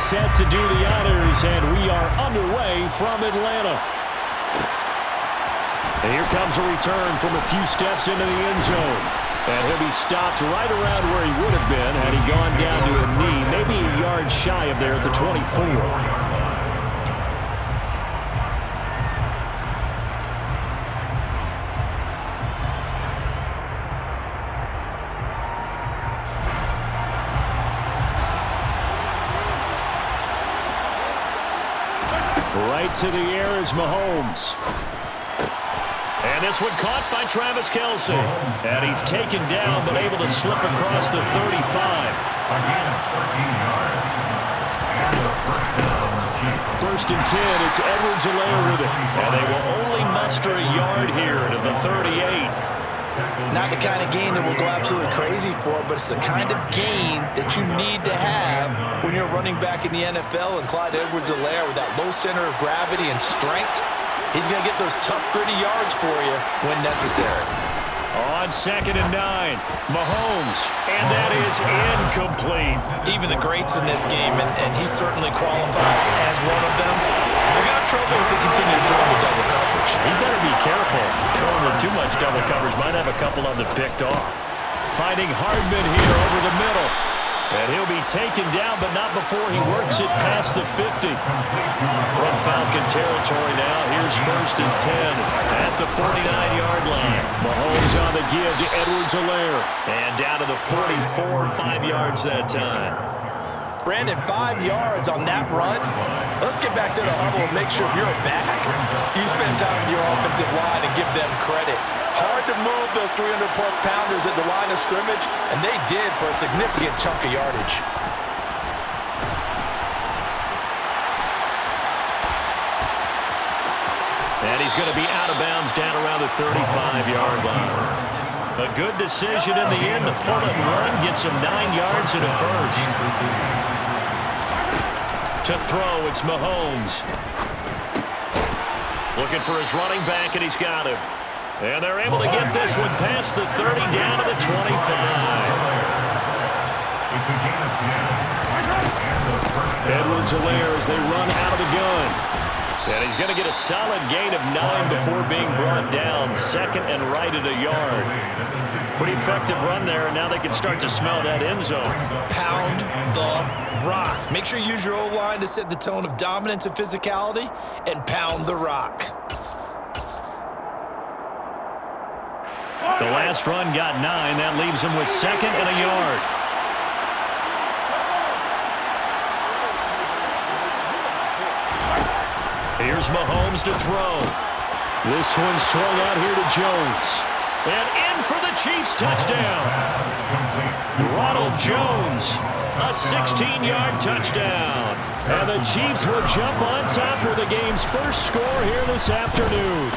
set to do the honors, and we are underway from Atlanta. And here comes a return from a few steps into the end zone. And he'll be stopped right around where he would have been had he gone down to a knee, maybe a yard shy of there at the 24. Right to the air is Mahomes. And this one caught by Travis Kelce. And he's taken down but able to slip across the 35. Again, 13 yards. And the first down, Chiefs. First and 10, it's Edwards-Helaire with it. And they will only muster a yard here to the 38. Not the kind of gain that we'll go absolutely crazy for, but it's the kind of gain that you need to have when you're running back in the NFL. And Clyde Edwards-Helaire, with that low center of gravity and strength, he's going to get those tough, gritty yards for you when necessary. On 2nd and 9, Mahomes, and that is incomplete. Even the greats in this game, and he certainly qualifies as one of them, they're going to have trouble if they continue to throw into double coverage. He better be careful. Throwing in too much double coverage might have a couple of them picked off. Finding Hardman here over the middle. And he'll be taken down, but not before he works it past the 50. From Falcon territory now, here's 1st and 10 at the 49-yard line. Mahomes on the give to Edwards-Helaire. And down to the 44, 5 yards that time. Brandon, 5 yards on that run. Let's get back to the huddle and make sure you're back. You spend time with your offensive line and give them credit. Hard to move those 300-plus pounders at the line of scrimmage, and they did for a significant chunk of yardage. And he's going to be out of bounds down around the 35-yard line. A good decision in the end. The pull-and run gets him 9 yards and a first. To throw, it's Mahomes. Looking for his running back, and he's got him. And they're able to get this one past the 30 down to the 25. It's a gain of 10. Edwards-Helaire as they run out of the gun. And he's going to get a solid gain of 9 before being brought down. 2nd and right at a yard. Pretty effective run there, and now they can start to smell that end zone. Pound the rock. Make sure you use your O-line to set the tone of dominance and physicality, and pound the rock. The last run got 9. That leaves him with 2nd and a yard. Here's Mahomes to throw. This one swung out here to Jones. And in for the Chiefs touchdown. Ronald Jones, a 16-yard touchdown. And the Chiefs will jump on top with the game's first score here this afternoon.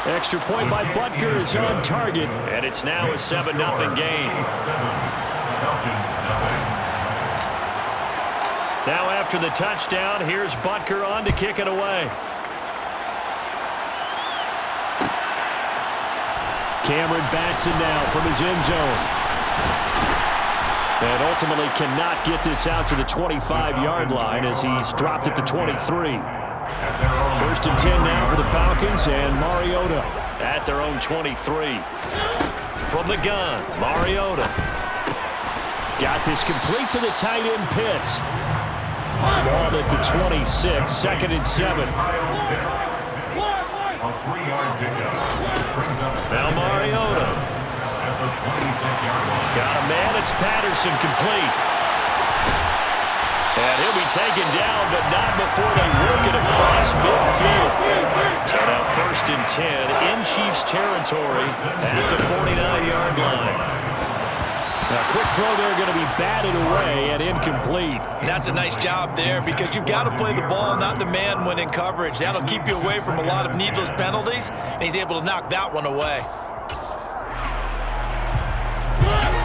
Extra point by Butker is on target, and it's now a 7-0 game. Now after the touchdown, here's Butker on to kick it away. Cameron Batson now from his end zone. And ultimately cannot get this out to the 25-yard line as he's dropped it to 23. 1st and 10 now for the Falcons, and Mariota at their own 23. From the gun, Mariota. Got this complete to the tight end Pitts. Ball at the 26, 2nd and 7. Now Mariota. Got a man, it's Patterson complete. And he'll be taken down, but not before they work it across midfield. So now 1st and 10 in Chiefs territory at the 49-yard line. Now, quick throw there going to be batted away and incomplete. And that's a nice job there because you've got to play the ball, not the man when in coverage. That'll keep you away from a lot of needless penalties, and he's able to knock that one away.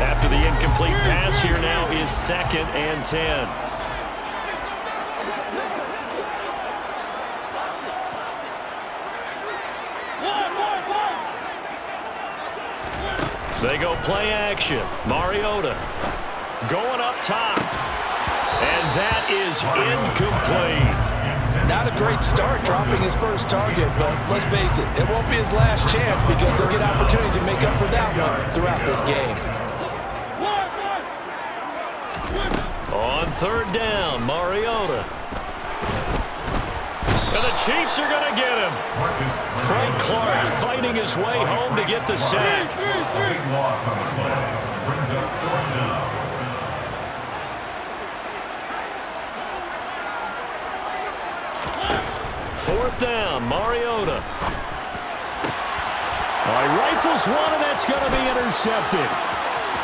After the incomplete pass, here now is 2nd and 10. They go play action. Mariota going up top. And that is incomplete. Not a great start dropping his first target, but let's face it, it won't be his last chance because he'll get opportunities to make up for that one throughout this game. On third down, Mariota. And the Chiefs are going to get him. Frank Clark fighting his way home to get the sack. A big loss on the play. Brings up fourth down. Fourth down, Mariota. He rifles one, and that's going to be intercepted.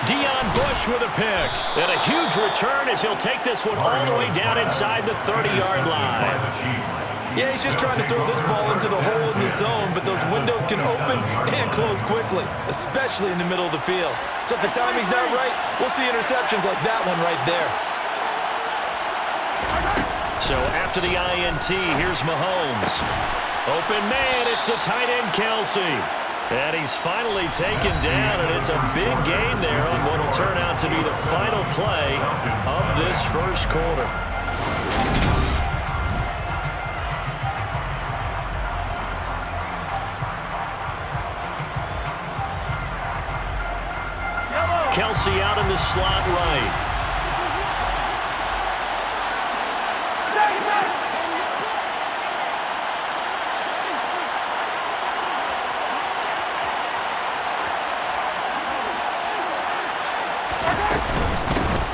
Deion Bush with a pick. And a huge return as he'll take this one all the way down inside the 30-yard line. Yeah, he's just trying to throw this ball into the hole in the zone, but those windows can open and close quickly, especially in the middle of the field. So if the timing's not right, we'll see interceptions like that one right there. So after the INT, here's Mahomes. Open man, it's the tight end Kelsey. And he's finally taken down, and it's a big gain there on what will turn out to be the final play of this first quarter. Kelsey out in the slot right.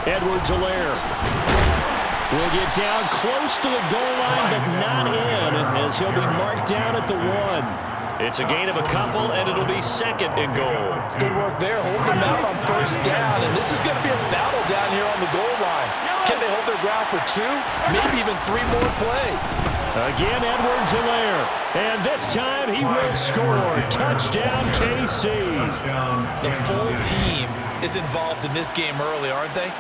Edwards-Helaire will get down close to the goal line, but not in, as he'll be marked down at the 1. It's a gain of a couple, and it'll be second and goal. Good work there, holding them out on first down, and this is going to be a battle down here on the goal line. Can they hold their ground for 2, maybe even 3 more plays? Again, Edwards-Helaire, and this time he will score. Touchdown, KC. The full team is involved in this game early, aren't they?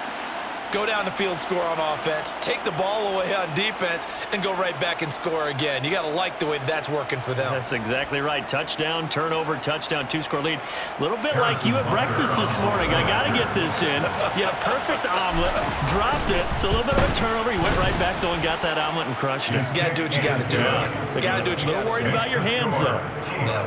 Go down the field, score on offense, take the ball away on defense, and go right back and score again. You got to like the way that's working for them. That's exactly right. Touchdown, turnover, touchdown, 2-score lead. A little bit like you at breakfast this morning. I got to get this in. You had a perfect omelet, dropped it, so a little bit of a turnover. You went right back though and got that omelet and crushed it. You got to do what you got to do, man. You got to do what you got to do. Worried about your hands, though. No.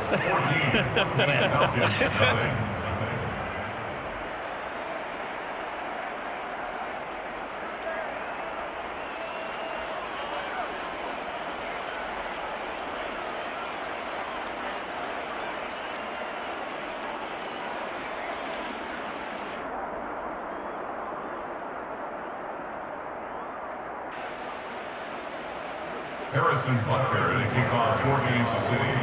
Harrison Butker to kick off for Kansas City.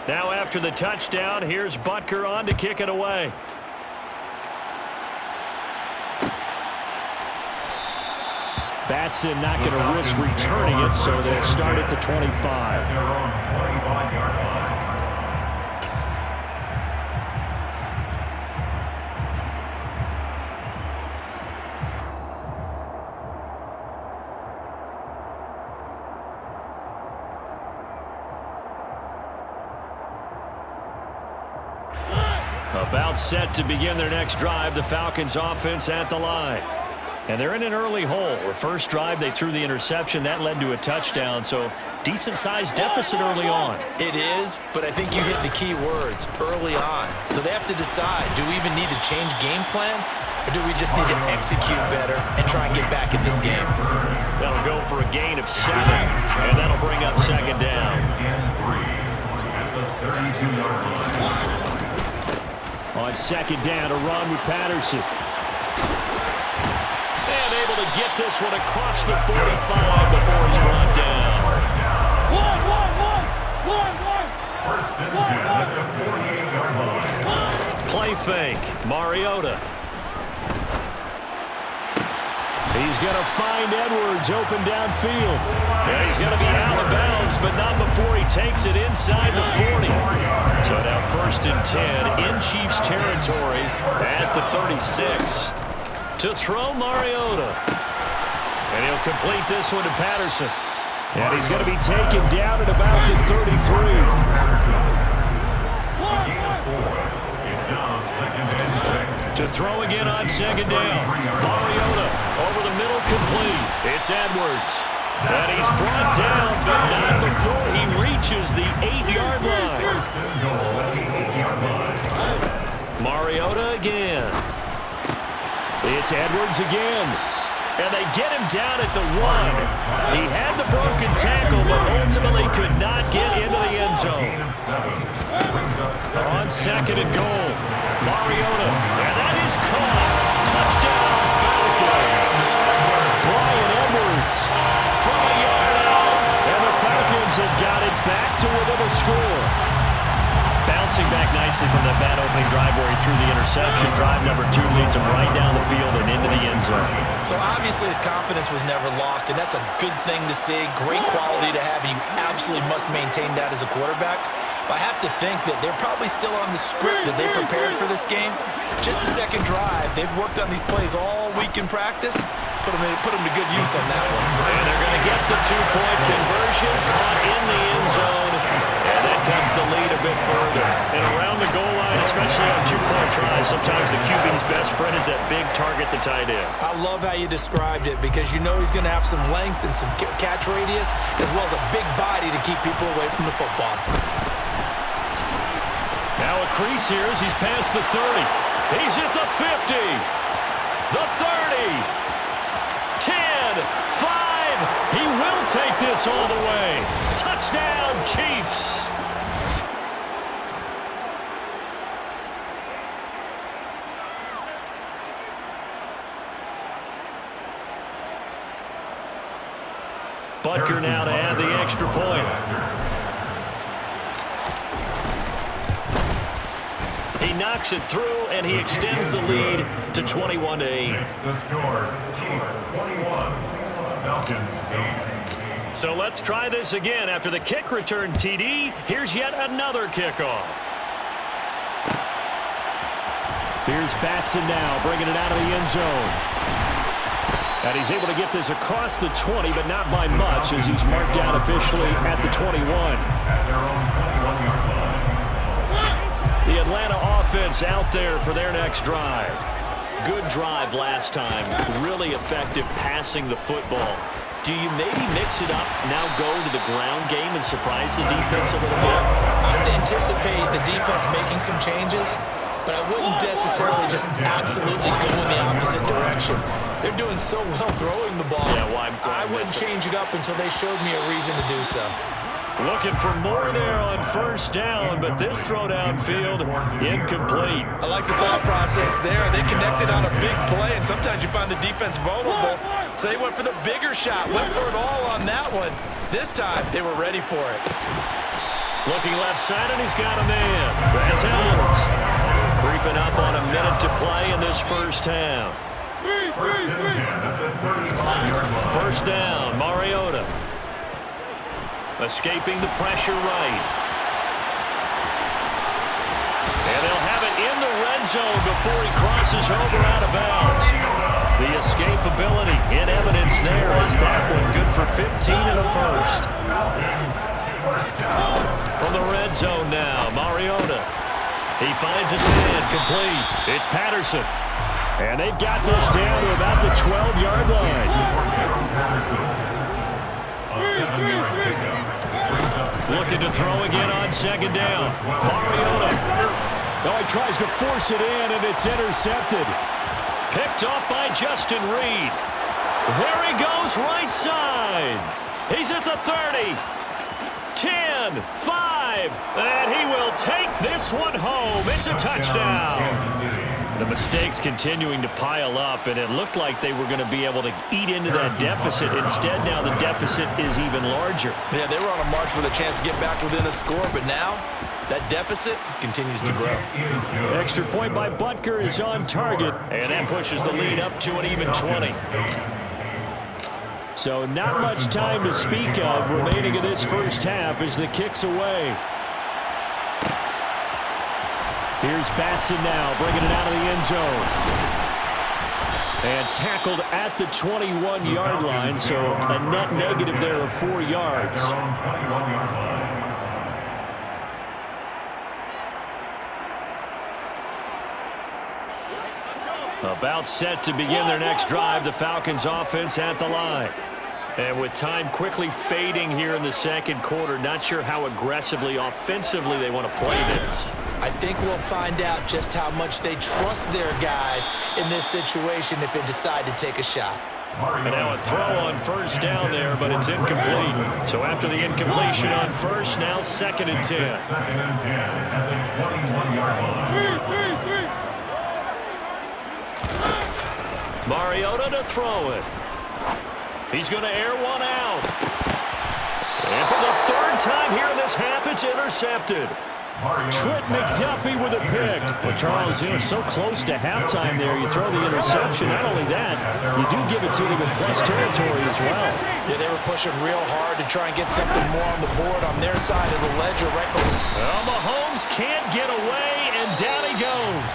Now after the touchdown, here's Butker on to kick it away. Batson not going to risk returning it, so they'll start at the 25. Their own 25-yard line. About set to begin their next drive, the Falcons offense at the line. And they're in an early hole. Their first drive, they threw the interception. That led to a touchdown, so decent-sized deficit early on. It is, but I think you hit the key words, early on. So they have to decide, do we even need to change game plan, or do we just need to execute better and try and get back in this game? That'll go for a gain of 7, and that'll bring up second down. At the 32-yard line. On second down, a run with Patterson. And able to get this one across the 45 before he's brought down. First and 10 at the 48-yard line. Play fake, Mariota. He's going to find Edwards open downfield. And he's going to be out of bounds, but not before he takes it inside the 40. So now first and 10 in Chiefs territory at the 36. To throw Mariota. And he'll complete this one to Patterson. And he's going to be taken down at about the 33. To throw again on second down. Mariota over the middle, complete. It's Edwards. And he's brought down, but not before he reaches the 8-yard line. Mariota again. It's Edwards again. And they get him down at the 1. He had the broken tackle, but ultimately could not get into the end zone. On second and goal, Mariota. And that is caught. Touchdown, Falcons. Bryan Edwards from a yard out. And the Falcons have got it back to within a score. Bouncing back nicely from that bad opening drive where he threw the interception. Drive number 2 leads him right down the field and into the end zone. So obviously his confidence was never lost, and that's a good thing to see. Great quality to have, and you absolutely must maintain that as a quarterback. But I have to think that they're probably still on the script that they prepared for this game. Just the second drive. They've worked on these plays all week in practice. Put them to good use on that one. And they're going to get the 2-point conversion, caught in the end zone. And that cuts the lead a bit further. And around the goal line, especially on 2-point tries, sometimes the QB's best friend is that big target, the tight end. I love how you described it because you know he's going to have some length and some catch radius as well as a big body to keep people away from the football. Now a crease here as he's past the 30. He's at the 50. The 30. 10. 5. He will take this all the way. Touchdown, Chiefs. Butker now to add the extra point. He knocks it through, and he extends the lead to 21-8. The score, Chiefs 21, Falcons 8. So let's try this again. After the kick return TD, here's yet another kickoff. Here's Batson now, bringing it out of the end zone. And he's able to get this across the 20, but not by much, as he's marked down officially at the 21. At their own 21-yard line. The Atlanta offense out there for their next drive. Good drive last time. Really effective passing the football. Do you maybe mix it up, now go to the ground game and surprise the defense a little bit? I would anticipate the defense making some changes, but I wouldn't necessarily just absolutely go in the opposite direction. They're doing so well throwing the ball. Yeah, well, I wouldn't change it up until they showed me a reason to do so. Looking for more there on first down, but this throw downfield incomplete. I like the thought process there. They connected on a big play, and sometimes you find the defense vulnerable. So they went for the bigger shot, went for it all on that one. This time, they were ready for it. Looking left side, and he's got a man. That's out. Creeping up on a minute to play in this first half. First down, Mariota. Escaping the pressure right. And they'll have it in the red zone before he crosses over out of bounds. The escapability in evidence there as that one good for 15 and a first. From the red zone now, Mariota. He finds his man complete. It's Patterson. And they've got this down to about the 12-yard line. Looking to throw again on second down. Mariota. Oh, he tries to force it in, and it's intercepted. Picked off by Justin Reed. There he goes right side. He's at the 30. 10, 5, and he will take this one home. It's a touchdown. The mistakes continuing to pile up, and it looked like they were going to be able to eat into that deficit. Instead, now the deficit is even larger. Yeah, they were on a march with a chance to get back within a score, but now that deficit continues to grow. Extra point by Butker is on target, and that pushes the lead up to an even 20. So not much time to speak of remaining in this first half as the kick's away. Here's Batson now, bringing it out of the end zone. And tackled at the 21-yard line, so a net negative there of 4 yards. Their own 21-yard line. About set to begin their next drive, the Falcons offense at the line. And with time quickly fading here in the second quarter, not sure how aggressively, offensively they want to play this. I think we'll find out just how much they trust their guys in this situation if they decide to take a shot. And now a throw on first down there, but it's incomplete. So after the incompletion on first, now 2nd and 10. 2nd and 10 at the 21-yard line. Mariota to throw it. He's going to air one out. And for the 3rd time here in this half, it's intercepted. Trent McDuffie with a pick. Well, Charles, so close to halftime there. You throw the interception. Not only that, you do give it to them in plus territory as well. Yeah, they were pushing real hard to try and get something more on the board on their side of the ledger. Well, Mahomes can't get away, and down he goes.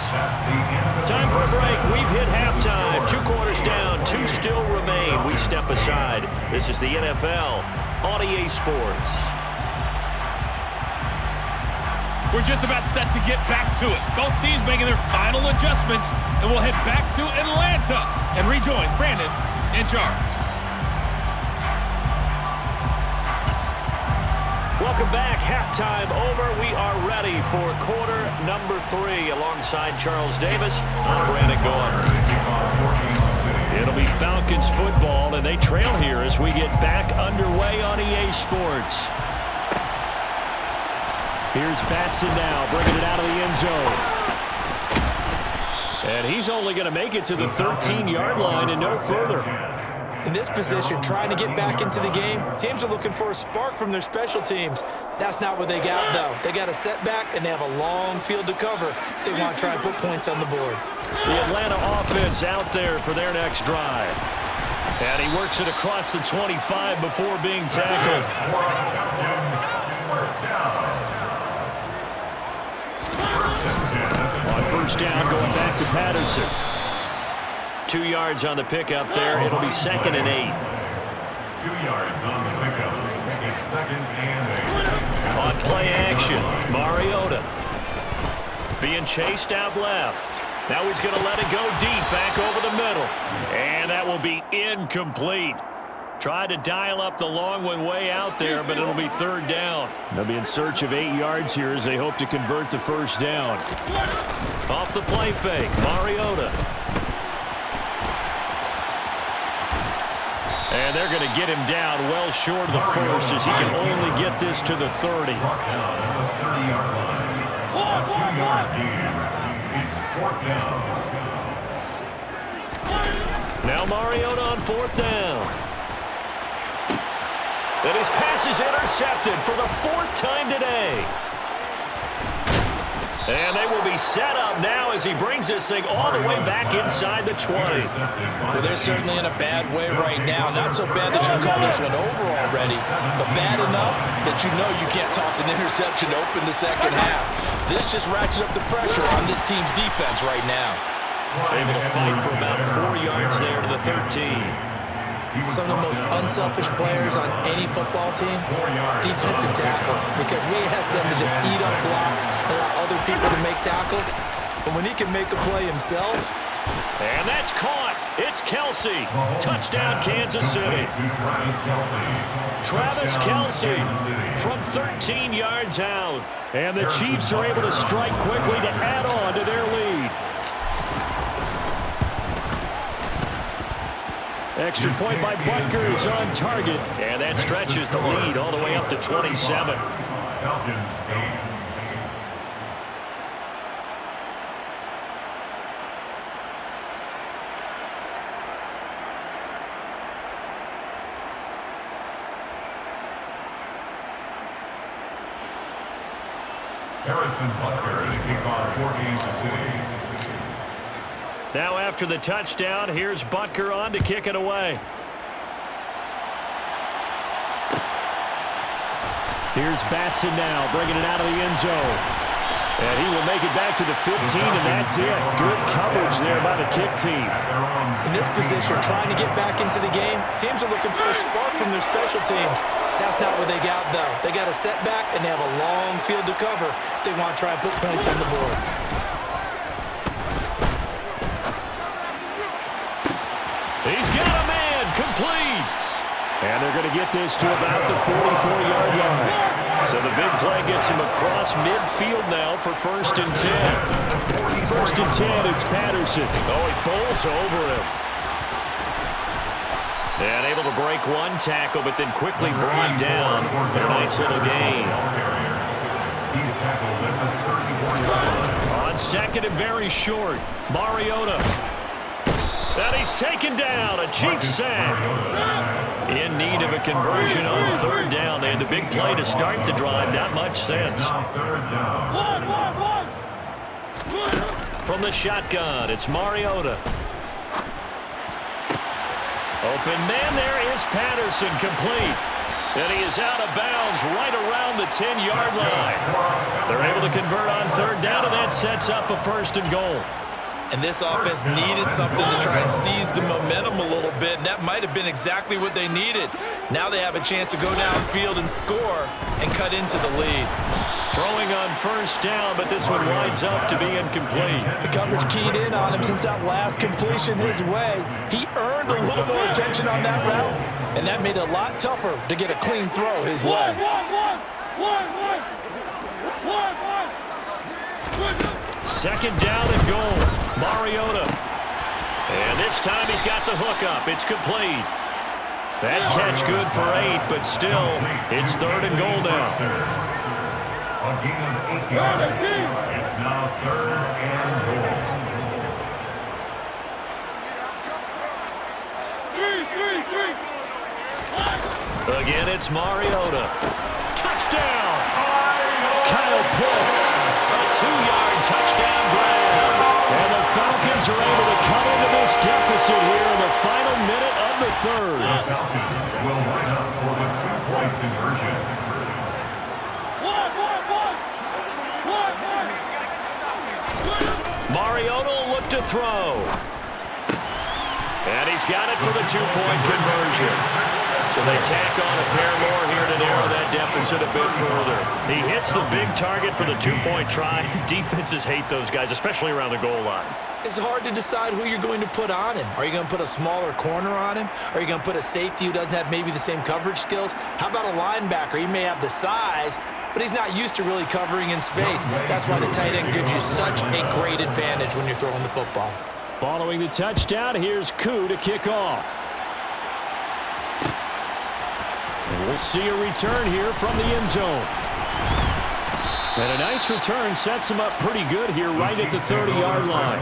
Time for a break. We've hit halftime. 2 quarters down, 2 still remain. We step aside. This is the NFL on EA Sports. We're just about set to get back to it. Both teams making their final adjustments, and we'll head back to Atlanta and rejoin Brandon and Charles. Welcome back. Halftime over. We are ready for quarter number 3 alongside Charles Davis. I'm Brandon Gaudin. It'll be Falcons football, and they trail here as we get back underway on EA Sports. Here's Batson now, bringing it out of the end zone. And he's only going to make it to the 13-yard line and no further. In this position, trying to get back into the game, teams are looking for a spark from their special teams. That's not what they got, though. They got a setback, and they have a long field to cover if they want to try and put points on the board. The Atlanta offense out there for their next drive. And he works it across the 25 before being tackled. On first down, going back to Patterson. 2 yards on the pickup there. It'll be 2nd and 8. 2 yards on the pickup. It's 2nd and 8. On play action, Mariota. Being chased out left. Now he's going to let it go deep, back over the middle. And that will be incomplete. Tried to dial up the long one way out there, but it'll be 3rd down. They'll be in search of 8 yards here as they hope to convert the first down. Off the play fake, Mariota. And they're going to get him down well short of the first as he can only get this to the 30. Down at the 30-yard line. A 2-yard gain. It's 4th down. Now Mariota on 4th down. And his pass is intercepted for the 4th time today. And they will be set up now as he brings this thing all the way back inside the 20. Well, they're certainly in a bad way right now. Not so bad that you can call this one over already, but bad enough that you know you can't toss an interception to open the second half. This just ratchets up the pressure on this team's defense right now. Able to fight for about 4 yards there to the 13. Some of the most unselfish players on any football team, defensive tackles, because we ask them to just eat up blocks and allow other people to make tackles. But when he can make a play himself. And that's caught. It's Kelsey. Touchdown, Kansas City. Travis Kelsey from 13 yards out. And the Chiefs are able to strike quickly to add on to their lead. Extra point by Butker is on target, and that stretches the lead all the way up to 27. Falcons 8. Harrison Butker to kick off for Kansas City. Now after the touchdown, here's Butker on to kick it away. Here's Batson now, bringing it out of the end zone. And he will make it back to the 15, and that's it. Good coverage there by the kick team. In this position, trying to get back into the game, teams are looking for a spark from their special teams. That's not what they got, though. They got a setback, and they have a long field to cover if they want to try and put points on the board. He's got a man, complete. And they're going to get this to about the 44-yard line. So the big play gets him across midfield now for 1st and 10. 1st and 10, it's Patterson. Oh, he bowls over him. And able to break one tackle, but then quickly brought down in a nice little gain. On 2nd and very short, Mariota. And he's taken down, a Chiefs sack. In need of a conversion on 3rd down. They had the big play to start the drive, not much sense. From the shotgun, it's Mariota. Open man, there is Patterson, complete. And he is out of bounds right around the 10-yard line. They're able to convert on 3rd down, and that sets up a 1st and goal. And this offense needed something to try and seize the momentum a little bit, and that might have been exactly what they needed. Now they have a chance to go downfield and score and cut into the lead. Throwing on 1st down, but this one winds up to be incomplete. The coverage keyed in on him since that last completion his way. He earned a little more attention on that route, and that made it a lot tougher to get a clean throw his way. Second down and goal. Mariota. And this time he's got the hook up. It's complete. That catch good for 8, but still, it's 3rd and goal now. A gain of 8 yards. It's now 3rd and goal. Again, it's Mariota. Touchdown! Kyle Pitts. A 2-yard touchdown grab. And the Falcons are able to come into this deficit here in the final minute of the 3rd. The Falcons will line up for the 2-point conversion. Mariota will look to throw. And he's got it for the 2-point conversion. So they tack on a pair more here to narrow that deficit a bit further. He hits the big target for the 2-point try. Defenses hate those guys, especially around the goal line. It's hard to decide who you're going to put on him. Are you going to put a smaller corner on him? Are you going to put a safety who doesn't have maybe the same coverage skills? How about a linebacker? He may have the size, but he's not used to really covering in space. That's why the tight end gives you such a great advantage when you're throwing the football. Following the touchdown, here's Koo to kick off. And we'll see a return here from the end zone. And a nice return sets him up pretty good here right at the 30-yard line.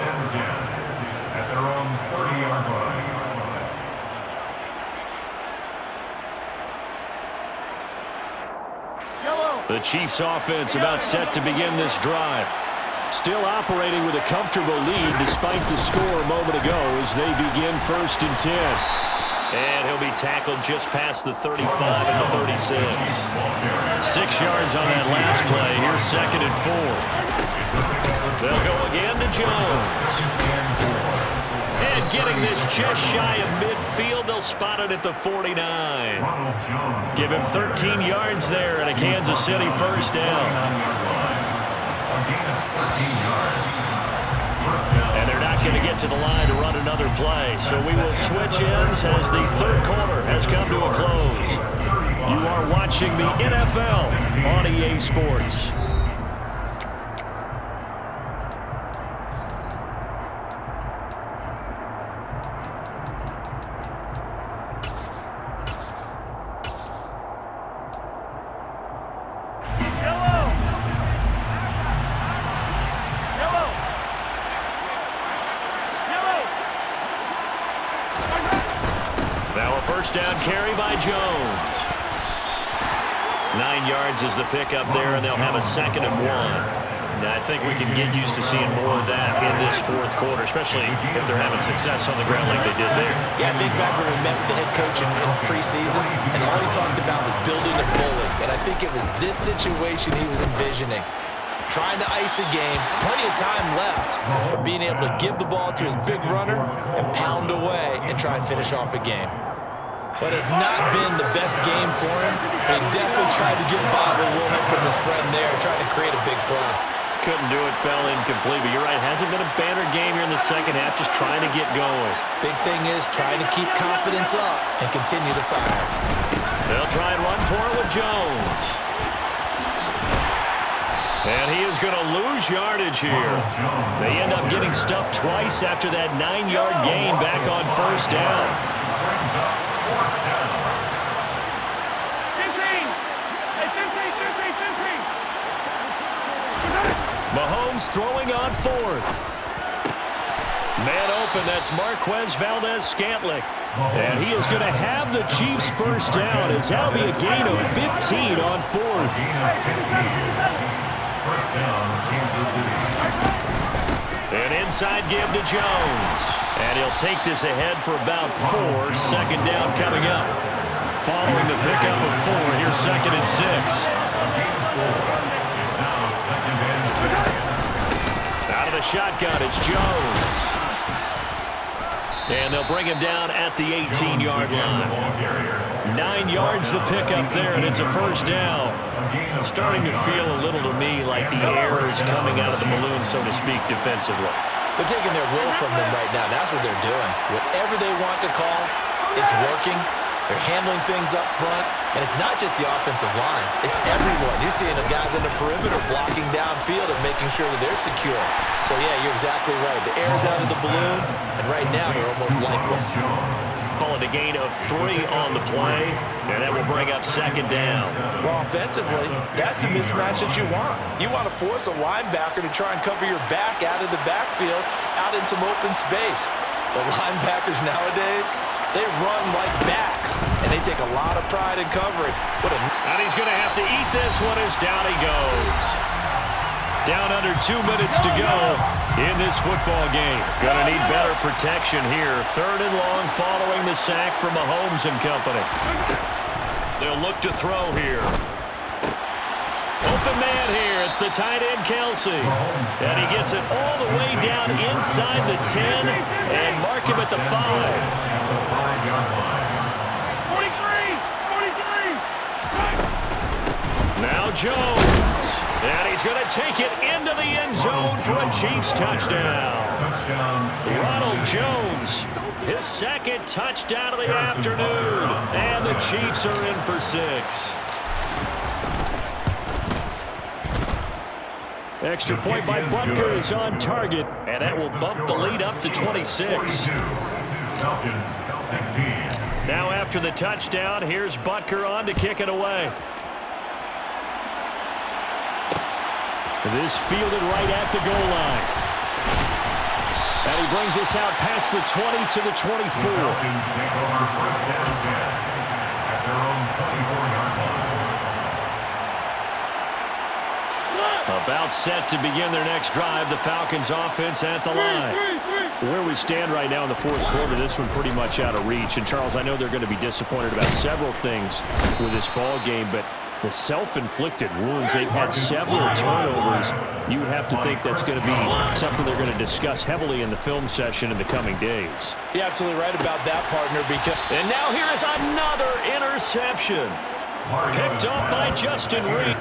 At their own 30-yard line. The Chiefs offense about set to begin this drive. Still operating with a comfortable lead despite the score a moment ago as they begin 1st and 10. And he'll be tackled just past the 35 at the 36. 6 yards on that last play. Here's 2nd and 4. They'll go again to Jones. And getting this just shy of midfield, they'll spot it at the 49. Give him 13 yards there and a Kansas City 1st down. And they're not going to get to the line to run another play. So we will switch ends as the 3rd quarter has come to a close. You are watching the NFL on EA Sports. First down carry by Jones. 9 yards is the pickup there, and they'll have a 2nd and 1. And I think we can get used to seeing more of that in this fourth quarter, especially if they're having success on the ground like they did there. Yeah, I think back when we met with the head coach in preseason, and all he talked about was building a bully. And I think it was this situation he was envisioning. Trying to ice a game, plenty of time left, but being able to give the ball to his big runner and pound away and try and finish off a game. But it's not been the best game for him, but he definitely tried to get by with a little help from his friend there, trying to create a big play. Couldn't do it, fell incomplete, but you're right, hasn't been a banner game here in the second half, just trying to get going. Big thing is trying to keep confidence up and continue to fire. They'll try and run for it with Jones. And he is going to lose yardage here. They end up getting stuffed twice after that 9-yard gain back on first down. Mahomes throwing on fourth. Man open, that's Marquez Valdez-Scantling. And he is going to have the Chiefs first down as that'll be a gain of 15 on fourth. First down, Kansas City. An inside give to Jones. And he'll take this ahead for about 4. Second down coming up. Following the pickup of 4, here's 2nd and 6. Out of the shotgun, it's Jones. And they'll bring him down at the 18-yard line. 9 yards the pickup there, and it's a first down. Starting to feel a little to me like the air is coming out of the balloon, so to speak, defensively. They're taking their will from them right now. That's what they're doing. Whatever they want to call, it's working. They're handling things up front, and it's not just the offensive line. It's everyone. You're seeing the guys in the perimeter blocking downfield and making sure that they're secure. So, yeah, you're exactly right. The air's out of the balloon, and right now they're almost lifeless. Call it a gain of 3 on the play, and that will bring up 2nd down. Well, offensively, that's the mismatch that you want. You want to force a linebacker to try and cover your back out of the backfield, out in some open space. The linebackers nowadays, they run like backs, and they take a lot of pride in covering. And he's going to have to eat this one as down he goes. Down under 2 minutes to go in this football game. Going to need better protection here. 3rd and long following the sack from Mahomes and company. They'll look to throw here. Open man here. It's the tight end, Kelsey. And he gets it all the way down inside the 10 and mark him at the 5. 43. Now Jones. And he's going to take it into the end zone for a Chiefs touchdown. Ronald Jones, his 2nd touchdown of the afternoon. And the Chiefs are in for 6. Extra point by Butker is on target, and that will bump the lead up to 26. Now after the touchdown, here's Butker on to kick it away. This fielded right at the goal line. And he brings us out past the 20 to the 24. The Falcons take over first down 10 at their own 24-yard line. About set to begin their next drive. The Falcons offense at the line. Where we stand right now in the fourth quarter, this one pretty much out of reach. And Charles, I know they're going to be disappointed about several things with this ball game, but the self-inflicted wounds, they've had several turnovers. You would have to think that's going to be something they're going to discuss heavily in the film session in the coming days. You're absolutely right about that, partner. And now here is another interception. Picked up by Justin Reed.